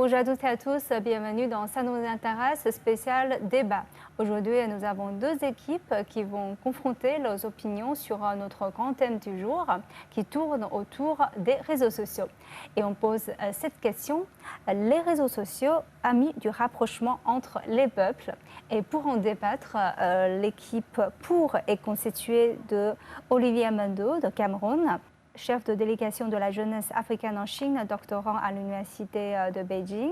Bonjour à toutes et à tous, bienvenue dans Ça nous intéresse spécial débat. Aujourd'hui, nous avons deux équipes qui vont confronter leurs opinions sur notre grand thème du jour qui tourne autour des réseaux sociaux. Et on pose cette question, les réseaux sociaux, amis du rapprochement entre les peuples. Et pour en débattre, l'équipe pour est constituée de Olivier Mendo de Cameroun, chef de délégation de la jeunesse africaine en Chine, doctorant à l'université de Beijing.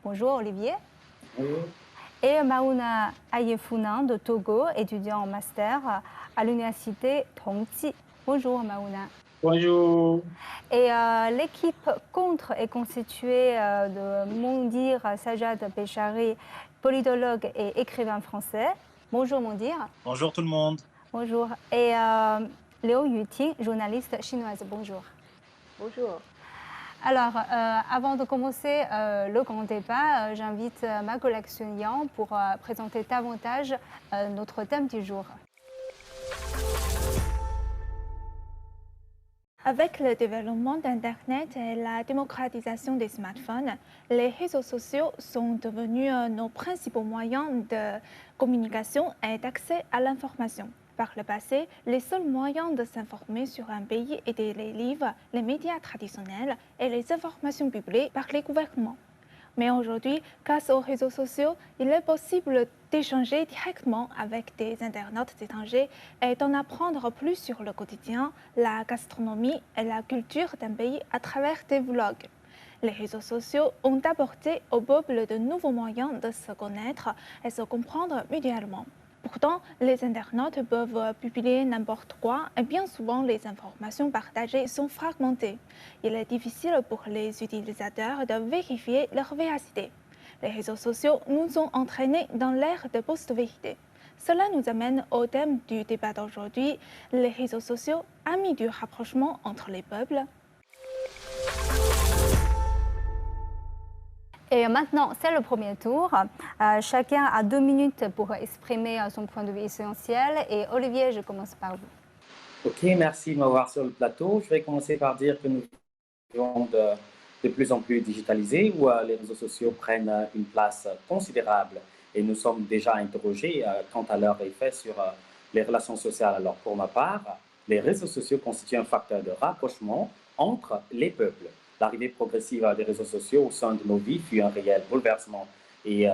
Bonjour Olivier. Bonjour. Et Mauna Ayefunan de Togo, étudiant en master à l'université Tongji. Bonjour Mauna. Bonjour. Et l'équipe contre est constituée de Mondir Sajad Bechari, politologue et écrivain français. Bonjour Mondir. Bonjour tout le monde. Bonjour. Et Liu Yuting, journaliste chinoise. Bonjour. Bonjour. Alors, avant de commencer le grand débat, j'invite ma collègue Sun Yang pour présenter davantage notre thème du jour. Avec le développement d'Internet et la démocratisation des smartphones, les réseaux sociaux sont devenus nos principaux moyens de communication et d'accès à l'information. Par le passé, les seuls moyens de s'informer sur un pays étaient les livres, les médias traditionnels et les informations publiées par les gouvernements. Mais aujourd'hui, grâce aux réseaux sociaux, il est possible d'échanger directement avec des internautes étrangers et d'en apprendre plus sur le quotidien, la gastronomie et la culture d'un pays à travers des vlogs. Les réseaux sociaux ont apporté au peuple de nouveaux moyens de se connaître et se comprendre mutuellement. Pourtant, les internautes peuvent publier n'importe quoi et bien souvent les informations partagées sont fragmentées. Il est difficile pour les utilisateurs de vérifier leur véracité. Les réseaux sociaux nous ont entraînés dans l'ère de post-vérité. Cela nous amène au thème du débat d'aujourd'hui, les réseaux sociaux, amis du rapprochement entre les peuples. Et maintenant, c'est le premier tour. Chacun a 2 minutes pour exprimer son point de vue essentiel. Et Olivier, je commence par vous. Ok, merci de m'avoir sur le plateau. Je vais commencer par dire que nous vivons de plus en plus digitalisés, où les réseaux sociaux prennent une place considérable et nous sommes déjà interrogés quant à leur effet sur les relations sociales. Alors pour ma part, les réseaux sociaux constituent un facteur de rapprochement entre les peuples. L'arrivée progressive des réseaux sociaux au sein de nos vies fut un réel bouleversement. Et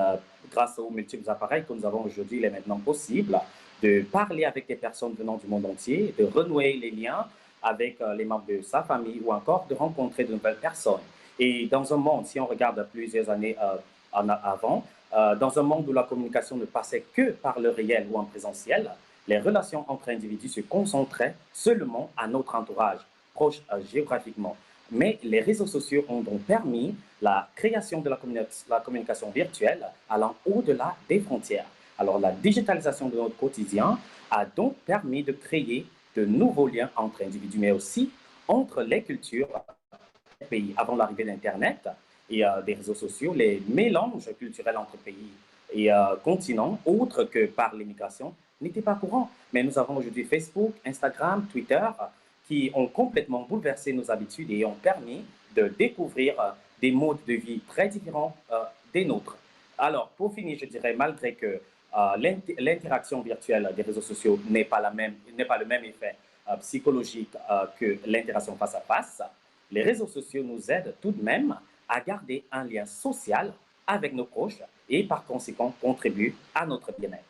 grâce aux multiples appareils que nous avons aujourd'hui, il est maintenant possible de parler avec des personnes venant du monde entier, de renouer les liens avec les membres de sa famille ou encore de rencontrer de nouvelles personnes. Et dans un monde, si on regarde plusieurs années avant, dans un monde où la communication ne passait que par le réel ou en présentiel, les relations entre individus se concentraient seulement à notre entourage, proche géographiquement. Mais les réseaux sociaux ont donc permis la création de la communication virtuelle allant au-delà des frontières. Alors la digitalisation de notre quotidien a donc permis de créer de nouveaux liens entre individus, mais aussi entre les cultures des pays. Avant l'arrivée d'Internet et des réseaux sociaux, les mélanges culturels entre pays et continents, autres que par l'immigration, n'étaient pas courants. Mais nous avons aujourd'hui Facebook, Instagram, Twitter, qui ont complètement bouleversé nos habitudes et ont permis de découvrir des modes de vie très différents des nôtres. Alors, pour finir, je dirais, malgré que l'interaction virtuelle des réseaux sociaux n'est pas le même effet psychologique que l'interaction face à face, les réseaux sociaux nous aident tout de même à garder un lien social avec nos proches et par conséquent contribuent à notre bien-être.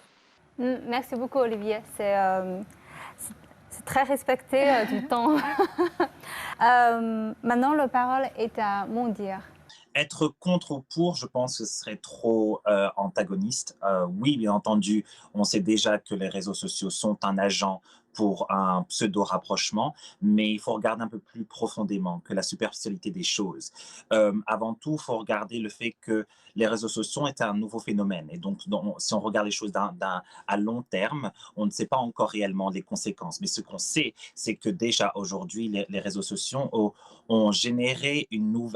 Merci beaucoup Olivier. C'est très respecté du temps. Maintenant, la parole est à Mondir. Être contre ou pour, je pense que ce serait trop antagoniste. Oui, bien entendu, on sait déjà que les réseaux sociaux sont un agent pour un pseudo-rapprochement, mais il faut regarder un peu plus profondément que la superficialité des choses. Avant tout, il faut regarder le fait que les réseaux sociaux est un nouveau phénomène. Et donc, si on regarde les choses à long terme, on ne sait pas encore réellement les conséquences. Mais ce qu'on sait, c'est que déjà aujourd'hui, les réseaux sociaux ont généré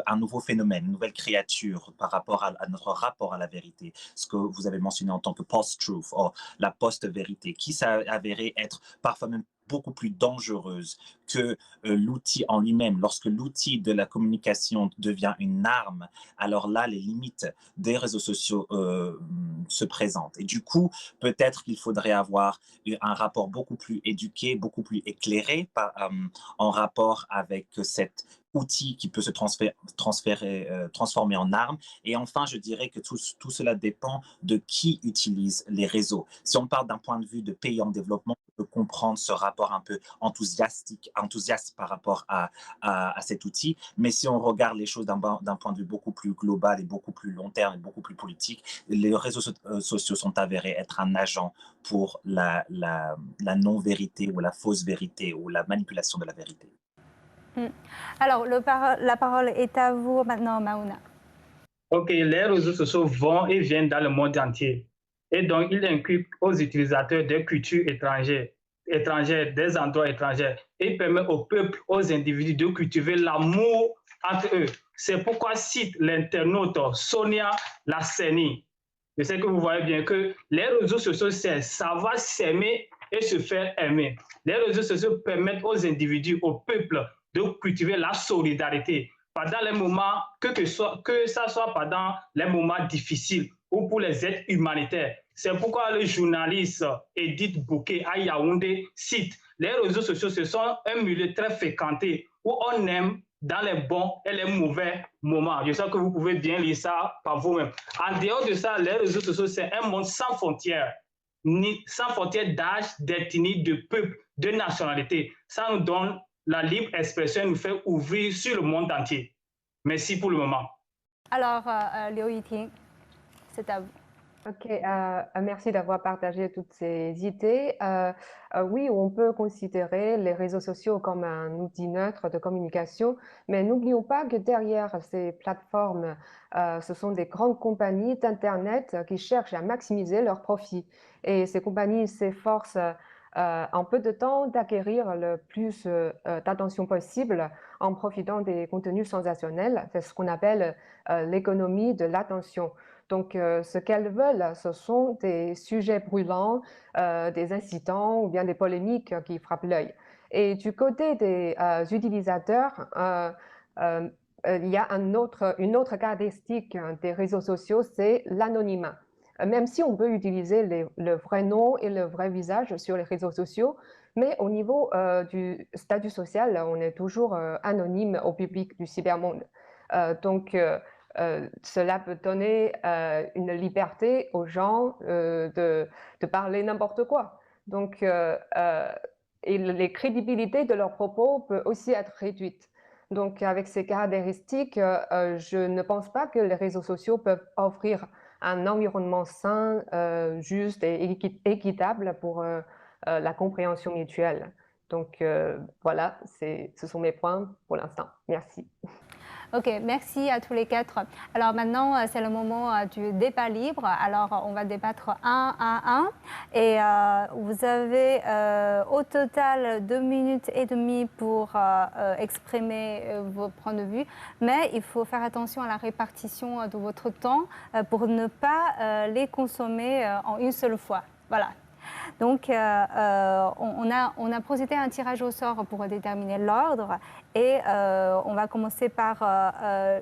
un nouveau phénomène, une nouvelle créature par rapport à notre rapport à la vérité. Ce que vous avez mentionné en tant que post-truth, ou la post-vérité, qui s'est avéré être parfois même beaucoup plus dangereuse que l'outil en lui-même. Lorsque l'outil de la communication devient une arme, alors là, les limites des réseaux sociaux se présentent. Et du coup, peut-être qu'il faudrait avoir un rapport beaucoup plus éduqué, beaucoup plus éclairé en rapport avec cet outil qui peut se transformer en arme. Et enfin, je dirais que tout cela dépend de qui utilise les réseaux. Si on parle d'un point de vue de pays en développement, on peut comprendre ce rapport un peu enthousiaste par rapport à cet outil. Mais si on regarde les choses d'un point de vue beaucoup plus global et beaucoup plus long terme et beaucoup plus politique, les réseaux sociaux sont avérés être un agent pour la non-vérité ou la fausse vérité ou la manipulation de la vérité. Mm. Alors, la parole est à vous maintenant, Mauna. OK, les réseaux sociaux vont et viennent dans le monde entier. Et donc, ils inculquent aux utilisateurs des cultures étrangères, des endroits étrangers, et permettent au peuple, aux individus de cultiver l'amour entre eux. C'est pourquoi cite l'internaute Sonia Lasseni. Je sais que vous voyez bien que les réseaux sociaux, c'est savoir s'aimer et se faire aimer. Les réseaux sociaux permettent aux individus, au peuple, de cultiver la solidarité pendant les moments, que ça soit pendant les moments difficiles ou pour les aides humanitaires. C'est pourquoi le journaliste Edith Bouquet à Yaoundé cite: les réseaux sociaux, ce sont un milieu très fréquenté où on aime dans les bons et les mauvais moments. Je sais que vous pouvez bien lire ça par vous-même. En dehors de ça, les réseaux sociaux, c'est un monde sans frontières, sans frontières d'âge, d'ethnie, de peuple, de nationalité. Ça nous donne la libre expression, nous fait ouvrir sur le monde entier. Merci pour le moment. Alors, Liu Yiting, c'est à vous. Ok, merci d'avoir partagé toutes ces idées. Oui, on peut considérer les réseaux sociaux comme un outil neutre de communication, mais n'oublions pas que derrière ces plateformes, ce sont des grandes compagnies d'Internet qui cherchent à maximiser leurs profits. Et ces compagnies s'efforcent en peu de temps d'acquérir le plus d'attention possible en profitant des contenus sensationnels. C'est ce qu'on appelle l'économie de l'attention. Donc, ce qu'elles veulent, ce sont des sujets brûlants, des incitants ou bien des polémiques qui frappent l'œil. Et du côté des utilisateurs, il y a une autre caractéristique des réseaux sociaux, c'est l'anonymat. Même si on peut utiliser le vrai nom et le vrai visage sur les réseaux sociaux, mais au niveau du statut social, on est toujours anonyme au public du cybermonde. Donc, cela peut donner une liberté aux gens de parler n'importe quoi. Donc, et les crédibilités de leurs propos peut aussi être réduite. Donc, avec ces caractéristiques, je ne pense pas que les réseaux sociaux peuvent offrir un environnement sain, juste et équitable pour la compréhension mutuelle. Donc, voilà, ce sont mes points pour l'instant. Merci. Ok, merci à tous les quatre. Alors maintenant, c'est le moment du débat libre. Alors, on va débattre un à un. Et vous avez au total 2 minutes et demie pour exprimer vos points de vue. Mais il faut faire attention à la répartition de votre temps pour ne pas les consommer en une seule fois. Voilà. Donc, on a procédé à un tirage au sort pour déterminer l'ordre et on va commencer par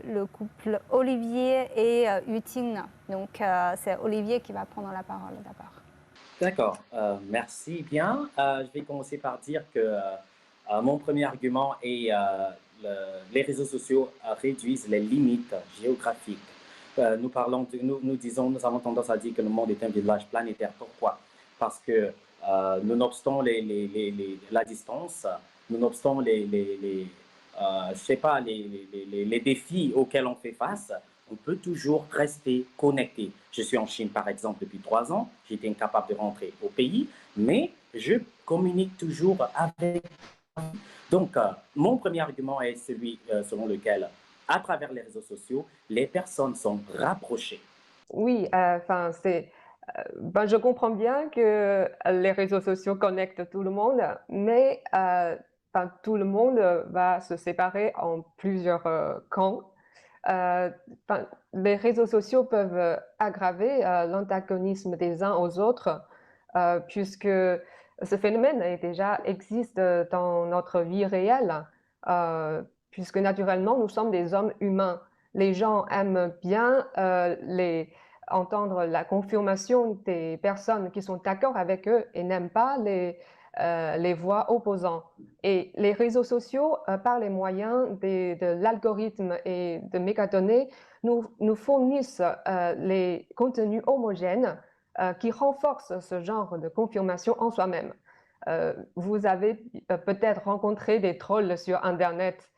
le couple Olivier et Yuting. Donc, c'est Olivier qui va prendre la parole d'abord. D'accord, merci bien. Je vais commencer par dire que mon premier argument est les réseaux sociaux réduisent les limites géographiques. Nous avons tendance à dire que le monde est un village planétaire. Pourquoi? Parce que nonobstant la distance, nonobstant les défis auxquels on fait face, on peut toujours rester connecté. Je suis en Chine, par exemple, depuis 3 ans. J'étais incapable de rentrer au pays, mais je communique toujours avec. Donc, mon premier argument est celui selon lequel, à travers les réseaux sociaux, les personnes sont rapprochées. Oui, je comprends bien que les réseaux sociaux connectent tout le monde, mais tout le monde va se séparer en plusieurs camps. Les réseaux sociaux peuvent aggraver l'antagonisme des uns aux autres, puisque ce phénomène existe dans notre vie réelle, puisque naturellement, nous sommes des hommes humains. Les gens aiment bien entendre la confirmation des personnes qui sont d'accord avec eux et n'aiment pas les voix opposantes. Et les réseaux sociaux, par les moyens de l'algorithme et de mégadonnées, nous fournissent les contenus homogènes qui renforcent ce genre de confirmation en soi-même. Vous avez peut-être rencontré des trolls sur Internet.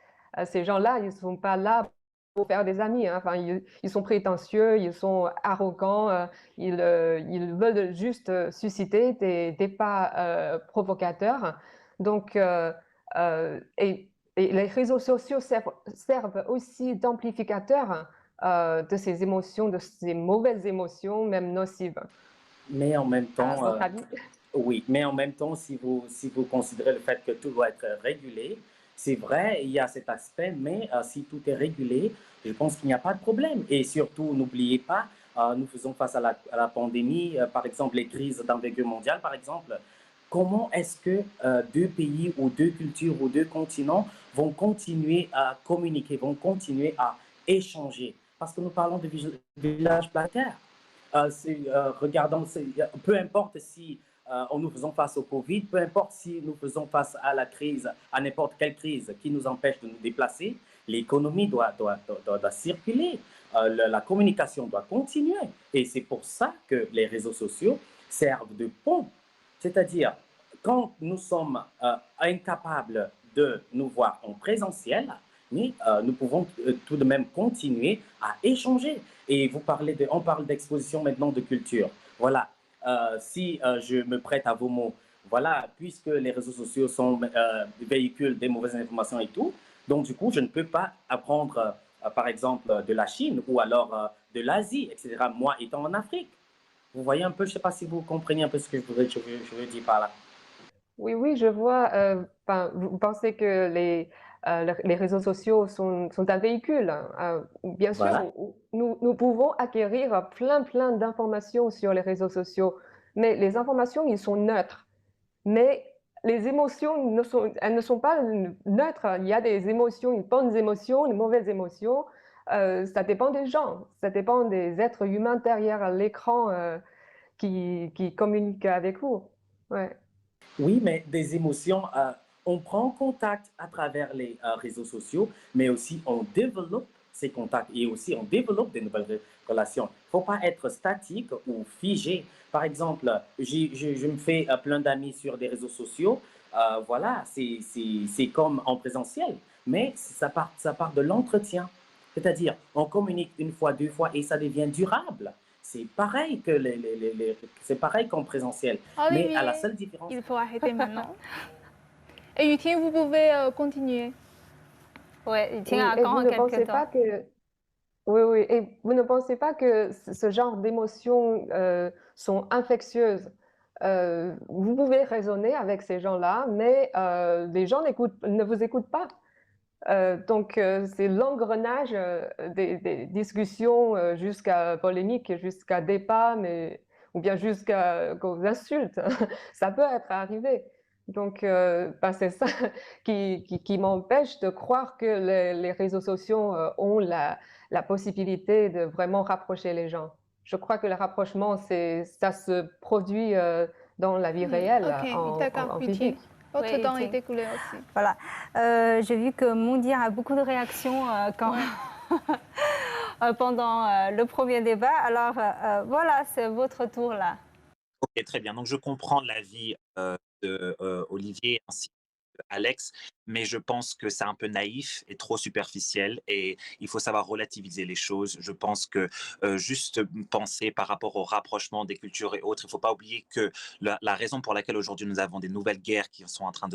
Ces gens-là, ils ne sont pas là pour faire des amis, hein. Enfin, ils sont prétentieux, ils sont arrogants, ils veulent juste susciter des débats provocateurs. Donc, et les réseaux sociaux servent aussi d'amplificateurs de ces émotions, de ces mauvaises émotions, même nocives. Mais en même À temps, votre avis? oui, mais en même temps, si vous considérez le fait que tout doit être régulé, c'est vrai, il y a cet aspect, mais si tout est régulé, je pense qu'il n'y a pas de problème. Et surtout, n'oubliez pas, nous faisons face à la pandémie, par exemple, les crises d'envergure mondiale, par exemple. Comment est-ce que deux pays ou deux cultures ou deux continents vont continuer à communiquer, vont continuer à échanger? Parce que nous parlons de village planétaire. Regardons, peu importe si nous faisons face au Covid, peu importe si nous faisons face à la crise, à n'importe quelle crise qui nous empêche de nous déplacer, l'économie doit circuler, la communication doit continuer. Et c'est pour ça que les réseaux sociaux servent de pont. C'est-à-dire, quand nous sommes incapables de nous voir en présentiel, mais nous pouvons tout de même continuer à échanger. Et on parle d'exposition maintenant de culture. Voilà, si je me prête à vos mots, voilà, puisque les réseaux sociaux véhiculent des mauvaises informations et tout, donc du coup, je ne peux pas apprendre, par exemple, de la Chine ou alors de l'Asie, etc., moi étant en Afrique. Vous voyez un peu, je ne sais pas si vous comprenez un peu ce que je veux dire par là. Oui, oui, je vois. Vous pensez que les réseaux sociaux sont un véhicule, hein. Bien Voilà. sûr, nous pouvons acquérir plein d'informations sur les réseaux sociaux, mais les informations, ils sont neutres. Mais les émotions, elles ne sont pas neutres. Il y a des émotions, une bonnes émotions, une mauvaise émotion. Ça dépend des gens, ça dépend des êtres humains derrière l'écran qui communiquent avec vous. Ouais. Oui, mais des émotions, on prend contact à travers les réseaux sociaux, mais aussi on développe ces contacts et aussi on développe des nouvelles relations. Il ne faut pas être statique ou figé. Par exemple, je me fais plein d'amis sur des réseaux sociaux. Voilà, c'est comme en présentiel, mais ça part de l'entretien. C'est-à-dire, on communique une fois, deux fois et ça devient durable. C'est pareil c'est pareil qu'en présentiel. Mais à la Olivier, seule différence. il faut arrêter maintenant. Et Yutien, vous pouvez continuer. Oui, il Oui, tient et vous encore ne quelques pensez temps. pas que oui, oui, et vous ne pensez pas que ce genre d'émotions sont infectieuses? Vous pouvez raisonner avec ces gens-là, mais les gens ne vous écoutent pas. Donc, c'est l'engrenage des discussions jusqu'à polémique, jusqu'à débat, ou bien jusqu'aux insultes. Ça peut être arrivé. Donc, c'est ça qui m'empêche de croire que les réseaux sociaux ont la possibilité de vraiment rapprocher les gens. Je crois que le rapprochement, ça se produit dans la vie réelle, Ok, d'accord, en Yutien. physique. Votre Oui, temps Yutien. est écoulé aussi. Voilà. J'ai vu que Mondir a beaucoup de réactions pendant le premier débat. Alors voilà, c'est votre tour là. Ok, très bien. Donc, je comprends l'avis de Olivier ainsi que Alex, mais je pense que c'est un peu naïf et trop superficiel et il faut savoir relativiser les choses. Je pense que juste penser par rapport au rapprochement des cultures et autres, il ne faut pas oublier que la raison pour laquelle aujourd'hui nous avons des nouvelles guerres qui sont en train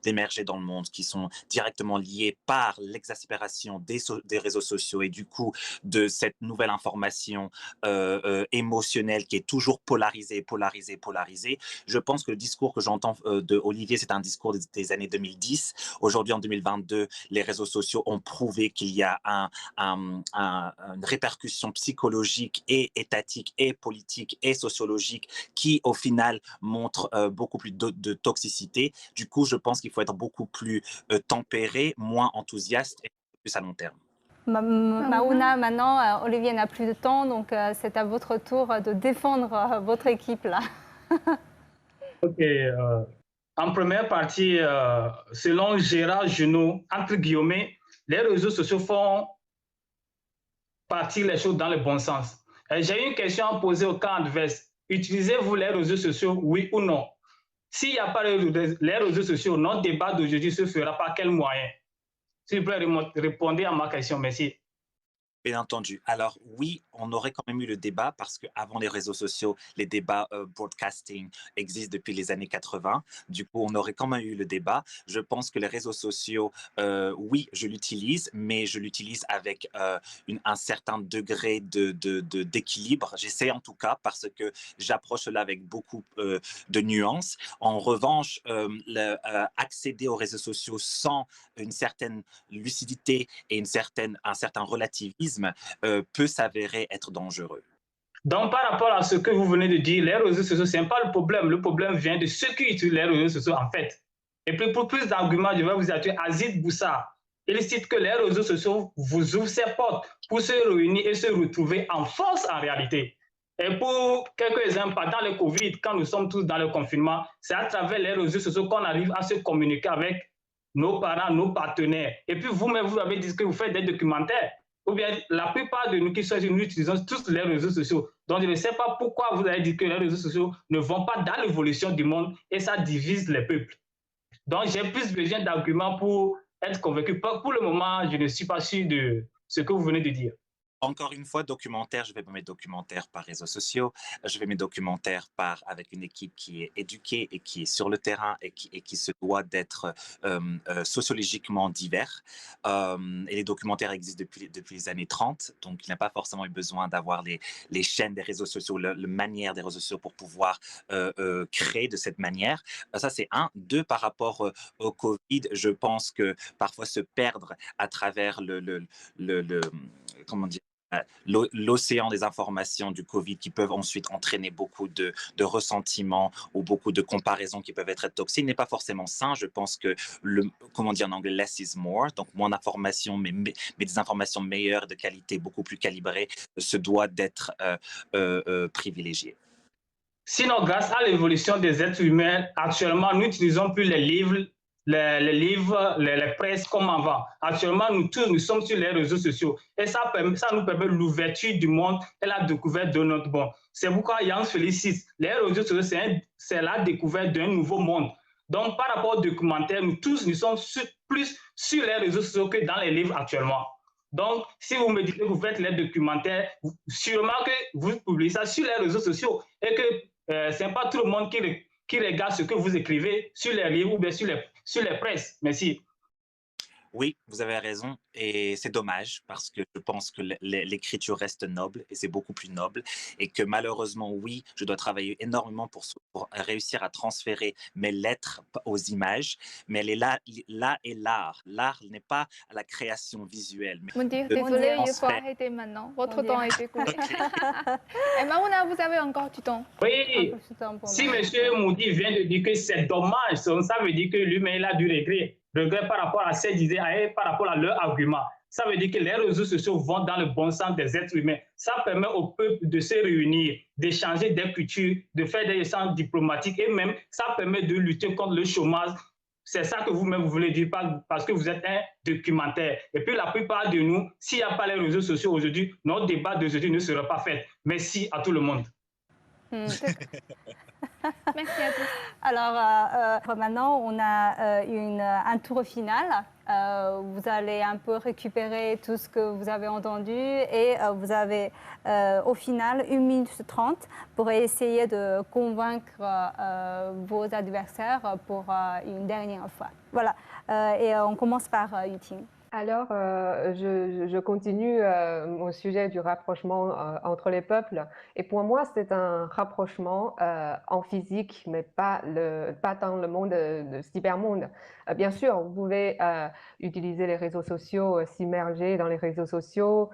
d'émerger dans le monde, qui sont directement liées par l'exaspération des réseaux sociaux et du coup de cette nouvelle information émotionnelle qui est toujours polarisée. Je pense que le discours que j'entends de Olivier, c'est un discours des années 2010 Aujourd'hui, en 2022, les réseaux sociaux ont prouvé qu'il y a une répercussion psychologique et étatique et politique et sociologique qui, au final, montre beaucoup plus de toxicité. Du coup, je pense qu'il faut être beaucoup plus tempéré, moins enthousiaste et plus à long terme. Maouna, maintenant, Olivier n'a plus de temps, donc c'est à votre tour de défendre votre équipe là. Ok. En première partie, selon Gérard Jugnot, entre guillemets, les réseaux sociaux font partir les choses dans le bon sens. J'ai une question à poser au camp adverse. Utilisez-vous les réseaux sociaux, oui ou non? S'il n'y a pas les réseaux sociaux, notre débat d'aujourd'hui se fera par quel moyen? S'il vous plaît, répondez à ma question. Merci. Bien entendu. Alors oui, on aurait quand même eu le débat parce qu'avant les réseaux sociaux, les débats broadcasting existent depuis les années 80. Du coup, on aurait quand même eu le débat. Je pense que les réseaux sociaux, oui, je l'utilise, mais je l'utilise avec un certain degré d'équilibre. J'essaie en tout cas parce que j'approche cela avec beaucoup de nuances. En revanche, accéder aux réseaux sociaux sans une certaine lucidité et un certain relativisme peut s'avérer être dangereux. Donc, par rapport à ce que vous venez de dire, les réseaux sociaux, ce n'est pas le problème. Le problème vient de ceux qui utilisent les réseaux sociaux, en fait. Et puis, pour plus d'arguments, je vais vous dire Azid Boussa. Il cite que les réseaux sociaux vous ouvrent ces portes pour se réunir et se retrouver en force en réalité. Et pour quelques exemples, pendant le Covid, quand nous sommes tous dans le confinement, c'est à travers les réseaux sociaux qu'on arrive à se communiquer avec nos parents, nos partenaires. Et puis vous-même, vous avez dit que vous faites des documentaires. Ou bien la plupart de nous qui sommes, nous utilisons tous les réseaux sociaux. Donc je ne sais pas pourquoi vous avez dit que les réseaux sociaux ne vont pas dans l'évolution du monde et ça divise les peuples. Donc j'ai plus besoin d'arguments pour être convaincu. Pour le moment, je ne suis pas sûr de ce que vous venez de dire. Encore une fois, documentaire, je vais pas mes documentaires par réseaux sociaux, je vais mes documentaires avec une équipe qui est éduquée et qui est sur le terrain et qui se doit d'être sociologiquement divers. Et les documentaires existent depuis les années 30, donc il n'y a pas forcément eu besoin d'avoir les chaînes des réseaux sociaux, la manière des réseaux sociaux pour pouvoir créer de cette manière. Ça, c'est un. Deux, par rapport au Covid, je pense que parfois se perdre à travers comment dire, l'océan des informations du Covid qui peuvent ensuite entraîner beaucoup de ressentiments ou beaucoup de comparaisons qui peuvent être toxiques n'est pas forcément sain. Je pense que, comment dire en anglais, less is more, donc moins d'informations, mais des informations meilleures, de qualité beaucoup plus calibrées, se doit d'être privilégié. Sinon, grâce à l'évolution des êtres humains, actuellement, nous n'utilisons plus les livres, les presses comme avant. Actuellement, nous sommes sur les réseaux sociaux et ça nous permet l'ouverture du monde et la découverte de notre monde. C'est pourquoi Jan félicite. Les réseaux sociaux, c'est la découverte d'un nouveau monde. Donc, par rapport au documentaire, nous sommes plus sur les réseaux sociaux que dans les livres actuellement. Donc, si vous me dites que vous faites les documentaires, sûrement que vous publiez ça sur les réseaux sociaux et que ce n'est pas tout le monde qui regarde ce que vous écrivez sur les livres ou bien sur les presses. Merci. Oui, vous avez raison et c'est dommage parce que je pense que l'écriture reste noble et c'est beaucoup plus noble et que malheureusement, oui, je dois travailler énormément pour réussir à transférer mes lettres aux images, mais là est l'art. L'art n'est pas à la création visuelle. Désolé, il faut arrêter maintenant. Votre temps est écoulé. Et Maouna, vous avez encore du temps. Oui, si M. Moudi vient de dire que c'est dommage, ça veut dire que lui-même a du regret par rapport à ses idées et par rapport à leurs arguments. Ça veut dire que les réseaux sociaux vont dans le bon sens des êtres humains. Ça permet au peuple de se réunir, d'échanger des cultures, de faire des échanges diplomatiques et même ça permet de lutter contre le chômage. C'est ça que vous-même vous voulez dire parce que vous êtes un documentaire. Et puis la plupart de nous, s'il n'y a pas les réseaux sociaux aujourd'hui, notre débat d'aujourd'hui ne sera pas fait. Merci à tout le monde. Merci à tous. Alors, maintenant, on a un tour final. Vous allez un peu récupérer tout ce que vous avez entendu et vous avez au final 1 minute 30 pour essayer de convaincre vos adversaires pour une dernière fois. Voilà. Et on commence par Yuting. Alors, je continue mon sujet du rapprochement entre les peuples. Et pour moi, c'est un rapprochement en physique, mais pas dans le monde de cybermonde. Bien sûr, vous pouvez utiliser les réseaux sociaux, s'immerger dans les réseaux sociaux,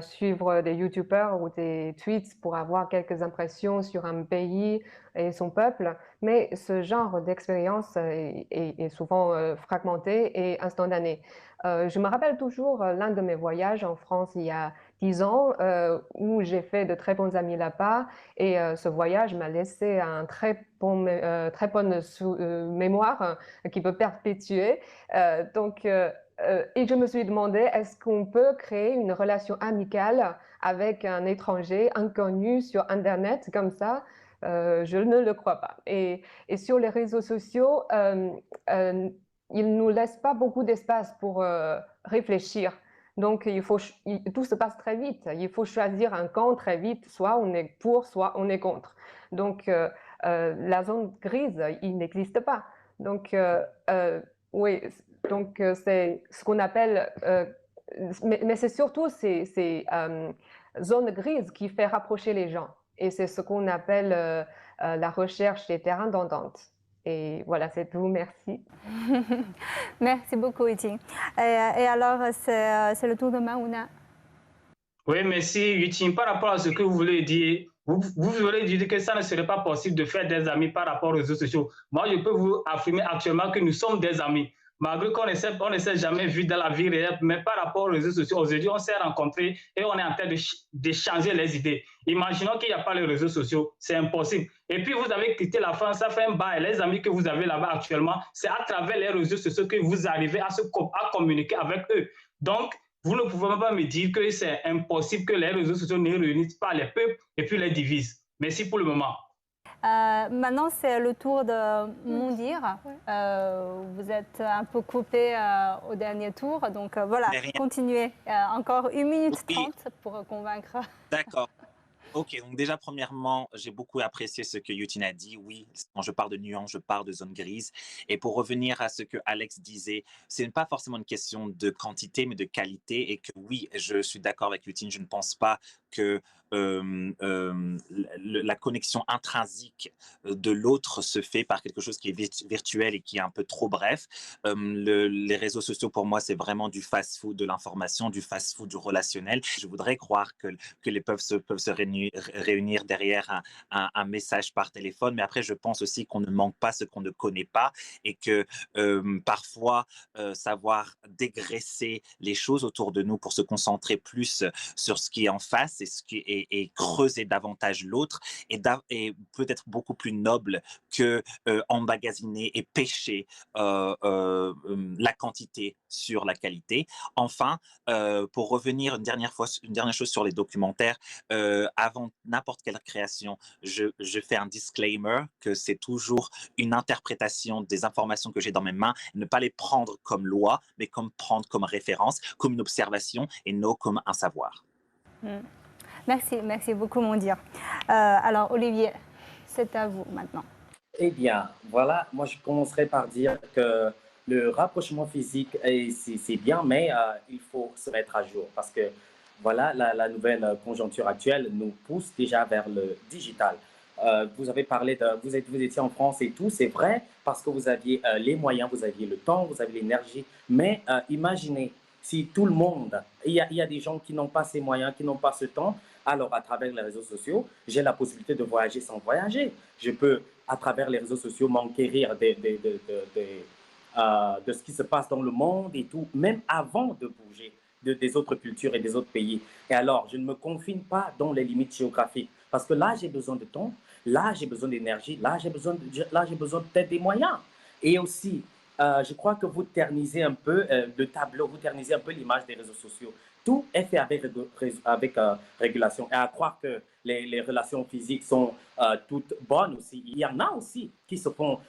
suivre des YouTubers ou des tweets pour avoir quelques impressions sur un pays et son peuple. Mais ce genre d'expérience est souvent fragmenté et instantané. Je me rappelle toujours l'un de mes voyages en France il y a 10 ans où j'ai fait de très bons amis là-bas et ce voyage m'a laissé un très bonne mémoire qui peut perpétuer. Et je me suis demandé, est-ce qu'on peut créer une relation amicale avec un étranger inconnu sur Internet comme ça? Je ne le crois pas. Et sur les réseaux sociaux, euh, il ne nous laisse pas beaucoup d'espace pour réfléchir. Donc, tout se passe très vite. Il faut choisir un camp très vite. Soit on est pour, soit on est contre. Donc, la zone grise, il n'existe pas. Donc, oui, donc c'est ce qu'on appelle, mais c'est surtout ces zones grises qui fait rapprocher les gens. Et c'est ce qu'on appelle la recherche des terrains d'entente. Et voilà, c'est tout. Merci. Merci beaucoup, Iti. Et alors, c'est le tour de Mauna. Oui, merci, Yutin. Par rapport à ce que vous voulez dire, vous voulez dire que ça ne serait pas possible de faire des amis par rapport aux réseaux sociaux. Moi, je peux vous affirmer actuellement que nous sommes des amis. Malgré qu'on ne s'est jamais vu dans la vie réelle, mais par rapport aux réseaux sociaux, aujourd'hui, on s'est rencontrés et on est en train d'échanger les idées. Imaginons qu'il n'y a pas les réseaux sociaux, c'est impossible. Et puis, vous avez quitté la France, ça fait un bail. Les amis que vous avez là-bas actuellement, c'est à travers les réseaux sociaux que vous arrivez à communiquer avec eux. Donc, vous ne pouvez pas me dire que c'est impossible que les réseaux sociaux ne réunissent pas les peuples et puis les divisent. Merci pour le moment. Maintenant, c'est le tour de Mondir. Vous êtes un peu coupé au dernier tour. Donc voilà, continuez. Encore 1 minute 30 pour convaincre. D'accord. Ok, donc déjà, premièrement, j'ai beaucoup apprécié ce que Yutin a dit. Oui, quand je parle de nuances, je parle de zone grise. Et pour revenir à ce que Alex disait, ce n'est pas forcément une question de quantité, mais de qualité. Et que oui, je suis d'accord avec Yutin, je ne pense pas que la connexion intrinsèque de l'autre se fait par quelque chose qui est virtuel et qui est un peu trop bref. Les réseaux sociaux, pour moi, c'est vraiment du fast-food de l'information, du fast-food du relationnel. Je voudrais croire que les peuvent se réunir derrière un message par téléphone, mais après, je pense aussi qu'on ne manque pas ce qu'on ne connaît pas et que parfois, savoir dégraisser les choses autour de nous pour se concentrer plus sur ce qui est en face et creuser davantage l'autre et peut-être beaucoup plus noble que emmagasiner et pêcher la quantité sur la qualité. Enfin, pour revenir une dernière chose sur les documentaires, avant n'importe quelle création, je fais un disclaimer que c'est toujours une interprétation des informations que j'ai dans mes mains, ne pas les prendre comme loi, mais prendre comme référence, comme une observation et non comme un savoir. Merci beaucoup, Mondir. Alors, Olivier, c'est à vous maintenant. Eh bien, voilà, moi je commencerai par dire que le rapprochement physique, c'est bien, mais il faut se mettre à jour parce que voilà, la nouvelle conjoncture actuelle nous pousse déjà vers le digital. Vous avez parlé vous étiez en France et tout, c'est vrai, parce que vous aviez les moyens, vous aviez le temps, vous aviez l'énergie, mais imaginez si tout le monde, il y a des gens qui n'ont pas ces moyens, qui n'ont pas ce temps, alors à travers les réseaux sociaux, j'ai la possibilité de voyager sans voyager. Je peux, à travers les réseaux sociaux, m'enquérir de ce qui se passe dans le monde et tout, même avant de bouger des autres cultures et des autres pays. Et alors, je ne me confine pas dans les limites géographiques, parce que là, j'ai besoin de temps, là, j'ai besoin d'énergie, là, j'ai besoin peut-être des moyens. Et aussi, je crois que vous ternisez un peu le tableau, vous ternisez un peu l'image des réseaux sociaux. Tout est fait avec régulation. Et à croire que les relations physiques sont toutes bonnes aussi. Il y en a aussi qui se font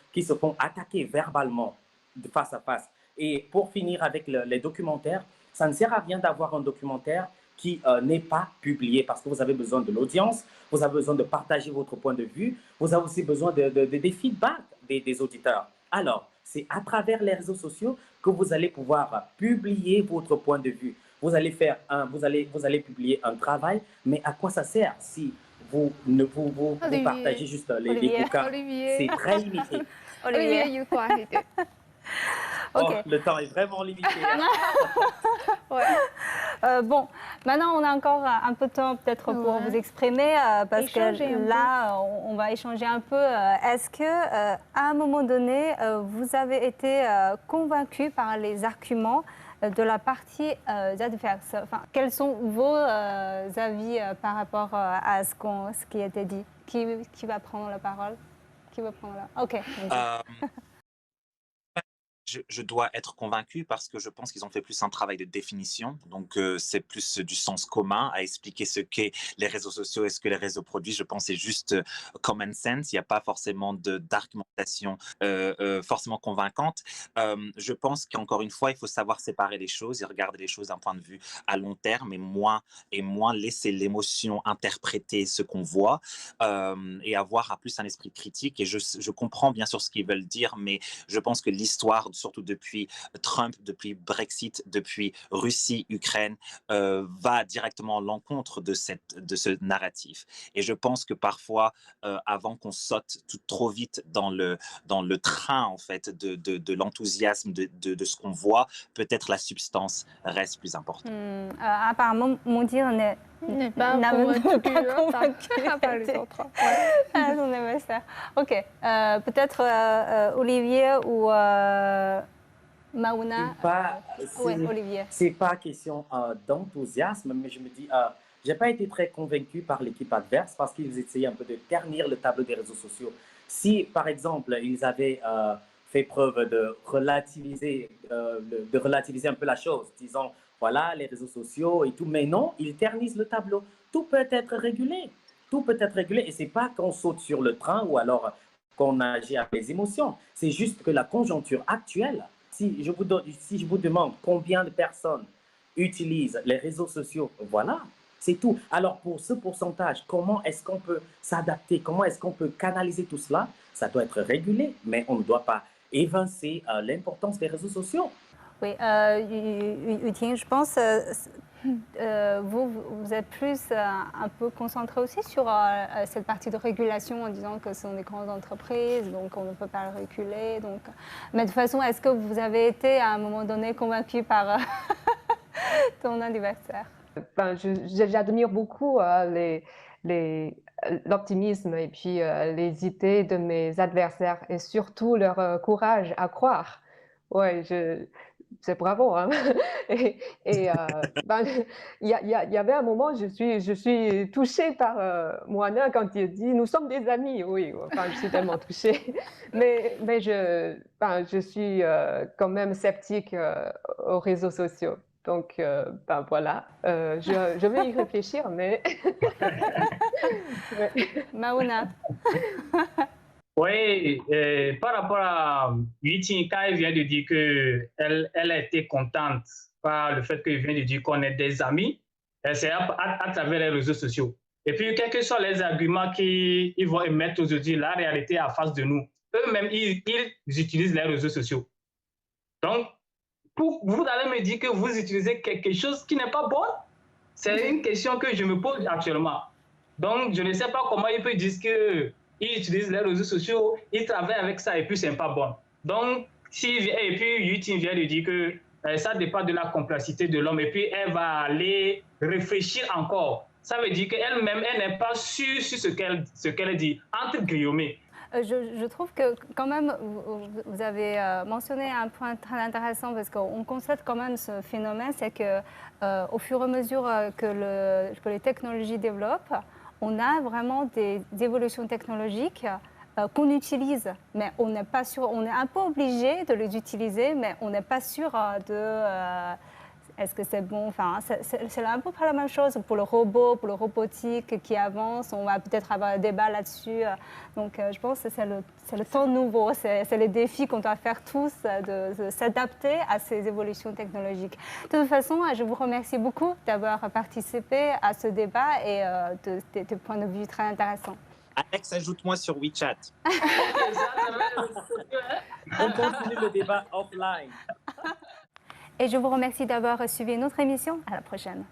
attaquer verbalement de face à face. Et pour finir avec les documentaires, ça ne sert à rien d'avoir un documentaire qui n'est pas publié parce que vous avez besoin de l'audience, vous avez besoin de partager votre point de vue, vous avez aussi besoin des feedbacks des auditeurs. Alors, C'est à travers les réseaux sociaux que vous allez pouvoir publier votre point de vue. Vous allez publier un travail, mais à quoi ça sert si vous partagez juste les Olivier. bouquins? Olivier. C'est très limité. Olivier Olivier. 유포하시대. Oh, Ok. le temps est vraiment limité, hein. Bon, maintenant on a encore un peu de temps peut-être pour Ouais. vous exprimer parce Échanger un que peu. là on va échanger un peu. Est-ce que à un moment donné vous avez été convaincu par les arguments de la partie adverse? Enfin, quels sont vos avis par rapport à ce qui a été dit? Qui va prendre la parole? Qui va prendre la... Ok. Euh, je dois être convaincu parce que je pense qu'ils ont fait plus un travail de définition. Donc, c'est plus du sens commun à expliquer ce qu'est les réseaux sociaux et ce que les réseaux produisent. Je pense que c'est juste common sense. Il n'y a pas forcément d'argumentation forcément convaincante. Je pense qu'encore une fois, il faut savoir séparer les choses et regarder les choses d'un point de vue à long terme et moins laisser l'émotion interpréter ce qu'on voit et avoir plus un esprit critique. Et je comprends bien sûr ce qu'ils veulent dire, mais je pense que l'histoire, surtout depuis Trump, depuis Brexit, depuis Russie, Ukraine, va directement à l'encontre de ce narratif. Et je pense que parfois, avant qu'on saute trop vite dans le train en fait de l'enthousiasme de ce qu'on voit, peut-être la substance reste plus importante. Apparemment, Mondir n'est pas n'a même convaincu, pas hein, convaincu par les autres. Ah, son adversaire. Ok. Peut-être Olivier ou Mauna. Oui, Olivier. C'est pas question d'enthousiasme, mais je me dis, j'ai pas été très convaincu par l'équipe adverse parce qu'ils essayaient un peu de ternir le tableau des réseaux sociaux. Si, par exemple, ils avaient fait preuve de relativiser un peu la chose, disant, voilà, les réseaux sociaux et tout, mais non, ils ternissent le tableau. Tout peut être régulé. Tout peut être régulé et c'est pas qu'on saute sur le train ou alors qu'on agit avec les émotions. C'est juste que la conjoncture actuelle, si je vous demande combien de personnes utilisent les réseaux sociaux, voilà, c'est tout. Alors pour ce pourcentage, comment est-ce qu'on peut s'adapter? Comment est-ce qu'on peut canaliser tout cela? Ça doit être régulé, mais on ne doit pas évincer l'importance des réseaux sociaux. Oui, Yuting, je pense vous êtes plus un peu concentré aussi sur cette partie de régulation en disant que ce sont des grandes entreprises, donc on ne peut pas le réguler. Donc... Mais de toute façon, est-ce que vous avez été à un moment donné convaincu par ton adversaire? Ben, j'admire beaucoup l'optimisme et puis les idées de mes adversaires et surtout leur courage à croire. Ouais, c'est bravo, hein. Ben, il y avait un moment, je suis touchée par Moana quand il dit nous sommes des amis. Oui, enfin, je suis tellement touchée. Mais je suis quand même sceptique aux réseaux sociaux. Donc, ben voilà, je vais y réfléchir, mais... Ouais. Mauna. Oui, par rapport à Yuting, quand elle vient de dire qu'elle a été contente par le fait qu'il vient de dire qu'on est des amis, c'est à travers les réseaux sociaux. Et puis, quels que soient les arguments qu'ils vont émettre aujourd'hui, la réalité est en face de nous. Eux-mêmes, ils utilisent les réseaux sociaux. Donc, vous allez me dire que vous utilisez quelque chose qui n'est pas bon? C'est une question que je me pose actuellement. Donc, je ne sais pas comment ils peuvent dire qu'ils utilisent les réseaux sociaux, ils travaillent avec ça et puis c'est pas bon. Donc, et puis Yuting vient de dire que ça dépend de la complexité de l'homme et puis elle va aller réfléchir encore. Ça veut dire qu'elle-même, elle n'est pas sûre sur ce qu'elle dit, entre guillemets. Je trouve que quand même, vous avez mentionné un point très intéressant parce qu'on constate quand même ce phénomène, c'est qu'au fur et à mesure que les technologies développent, on a vraiment des évolutions technologiques qu'on utilise, mais on n'est pas sûr, on est un peu obligé de les utiliser, mais on n'est pas sûr est-ce que c'est bon? Enfin, c'est un peu pas la même chose pour le robot, pour le robotique qui avance. On va peut-être avoir un débat là-dessus. Donc, je pense que c'est le temps nouveau. C'est les défis qu'on doit faire tous de s'adapter à ces évolutions technologiques. De toute façon, je vous remercie beaucoup d'avoir participé à ce débat et de points de vue très intéressants. Alex, ajoute-moi sur WeChat. On continue le débat offline. Et je vous remercie d'avoir suivi notre émission. À la prochaine.